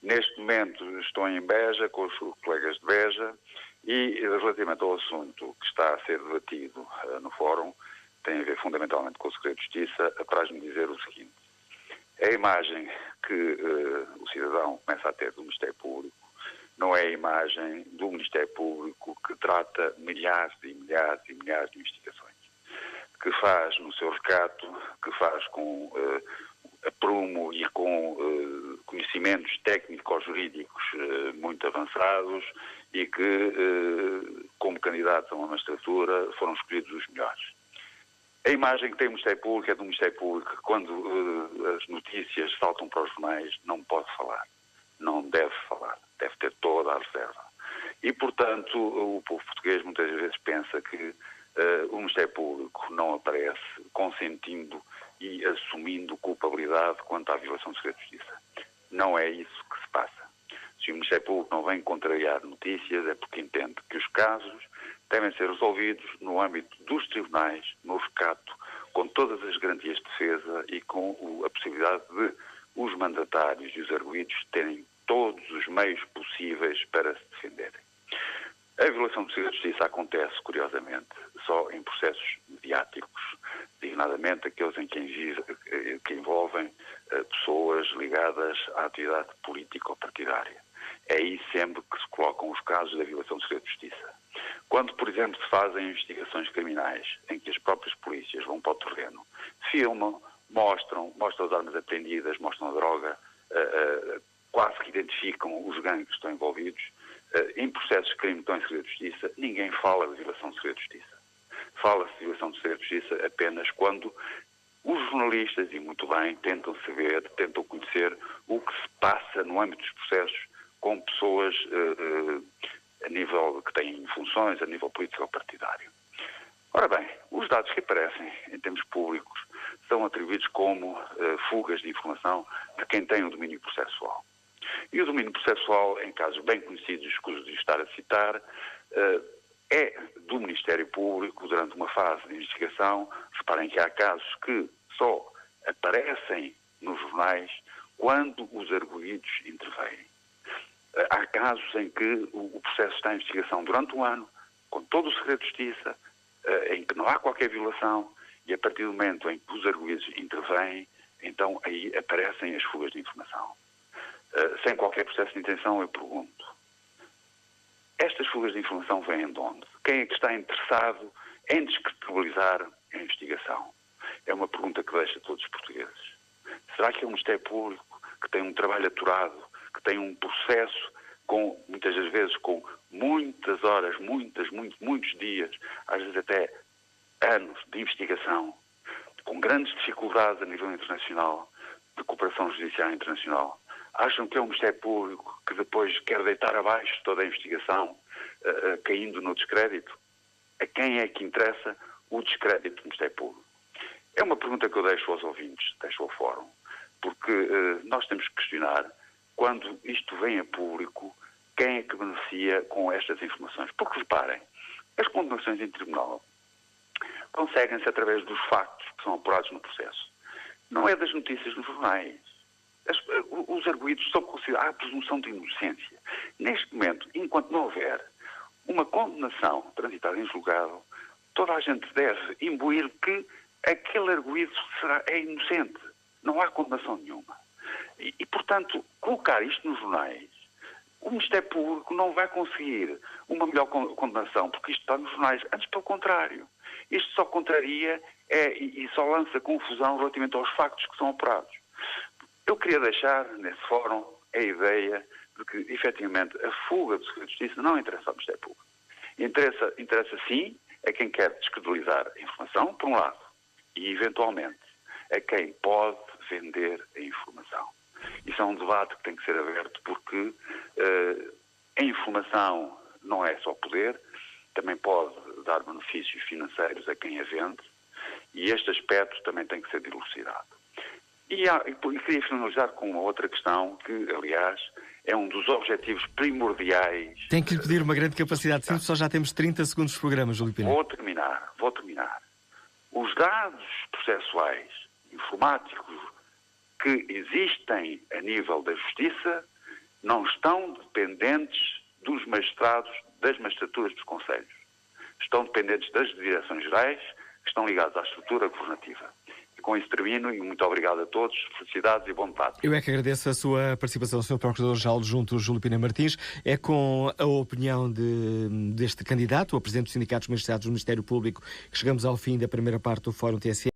Neste momento estou em Beja, com os colegas de Beja, e relativamente ao assunto que está a ser debatido no fórum, tem a ver fundamentalmente com o Segredo de Justiça, apraz-me dizer o seguinte: a imagem que o cidadão começa a ter do Ministério Público não é a imagem do Ministério Público que trata milhares e milhares e milhares de investigações, que faz no seu recato, que faz com aprumo e com conhecimentos técnico-jurídicos muito avançados e que, como candidatos a uma magistratura, foram escolhidos os melhores. A imagem que tem o Ministério Público é do Ministério Público que, quando as notícias saltam para os jornais, não pode falar, não deve falar, deve ter toda a reserva. E, portanto, o povo português muitas vezes pensa que o Ministério Público não aparece consentindo e assumindo culpabilidade quanto à violação do segredo de justiça. Não é isso que se passa. Se o Ministério Público não vem contrariar notícias, é porque entende que os casos devem ser resolvidos no âmbito dos tribunais, no recato, com todas as garantias de defesa e com a possibilidade de os mandatários e os arguidos terem todos os meios possíveis para se defenderem. A violação do segredo de justiça acontece, curiosamente, só em processos mediáticos, designadamente aqueles em que envolvem pessoas ligadas à atividade política ou partidária. É aí sempre que se colocam os casos da violação do segredo de justiça. Quando, por exemplo, se fazem investigações criminais em que as próprias polícias vão para o terreno, filmam, mostram as armas apreendidas, mostram a droga, quase que identificam os gangues que estão envolvidos, em processos de crime que estão em segredo de justiça, ninguém fala de violação de segredo de justiça. Fala-se de violação de segredo de justiça apenas quando os jornalistas, e muito bem, tentam saber, tentam conhecer o que se passa no âmbito dos processos com pessoas a nível que têm funções, a nível político ou partidário. Ora bem, os dados que aparecem em termos públicos são atribuídos como fugas de informação de quem tem o domínio processual. E o domínio processual, em casos bem conhecidos, escuso de estar a citar, é do Ministério Público durante uma fase de investigação. Reparem que há casos que só aparecem nos jornais quando os arguidos intervêm. Há casos em que o processo está em investigação durante um ano, com todo o segredo de justiça, em que não há qualquer violação, e a partir do momento em que os arguidos intervêm, então aí aparecem as fugas de informação. Sem qualquer processo de intenção, eu pergunto: estas fugas de informação vêm de onde? Quem é que está interessado em descredibilizar a investigação? É uma pergunta que deixa todos os portugueses. Será que é o Ministério Público, que tem um trabalho aturado, que tem um processo com, muitas das vezes, com muitas horas, muitos dias, às vezes até anos de investigação, com grandes dificuldades a nível internacional, de cooperação judicial internacional, acham que é o Ministério Público que depois quer deitar abaixo toda a investigação, caindo no descrédito? A quem é que interessa o descrédito do Ministério Público? É uma pergunta que eu deixo aos ouvintes, deixo ao fórum, porque nós temos que questionar, quando isto vem a público, quem é que beneficia com estas informações? Porque, reparem, as condenações em tribunal conseguem-se através dos factos que são apurados no processo. Não é das notícias nos jornais. Os arguidos são considerados a presunção de inocência. Neste momento, enquanto não houver uma condenação transitada em julgado, toda a gente deve imbuir que aquele arguido é inocente. Não há condenação nenhuma. E, portanto, colocar isto nos jornais, o Ministério Público não vai conseguir uma melhor condenação, porque isto está nos jornais. Antes, pelo contrário. Isto só contraria e só lança confusão relativamente aos factos que são apurados. Eu queria deixar, nesse fórum, a ideia de que, efetivamente, a fuga do segredo de justiça não interessa ao Ministério Público. Interessa sim, a quem quer descredibilizar a informação, por um lado, e, eventualmente, a quem pode vender a informação. Isso é um debate que tem que ser aberto, porque a informação não é só poder, também pode dar benefícios financeiros a quem a vende, e este aspecto também tem que ser dilucidado. E queria finalizar com uma outra questão que, aliás, é um dos objetivos primordiais. Tem que lhe pedir uma grande capacidade de síntese, só já temos 30 segundos de programa, Júlio Pina. Vou terminar. Os dados processuais informáticos que existem a nível da Justiça não estão dependentes dos magistrados, das magistraturas dos conselhos. Estão dependentes das direções gerais, que estão ligadas à estrutura governativa. E com isso termino e muito obrigado a todos. Felicidades e bom debate. Eu é que agradeço a sua participação, Sr. Procurador-Geral Adjunto Júlio Pina Martins. É com a opinião deste candidato, o Presidente dos Sindicatos Magistrados do Ministério Público, que chegamos ao fim da primeira parte do Fórum TSE.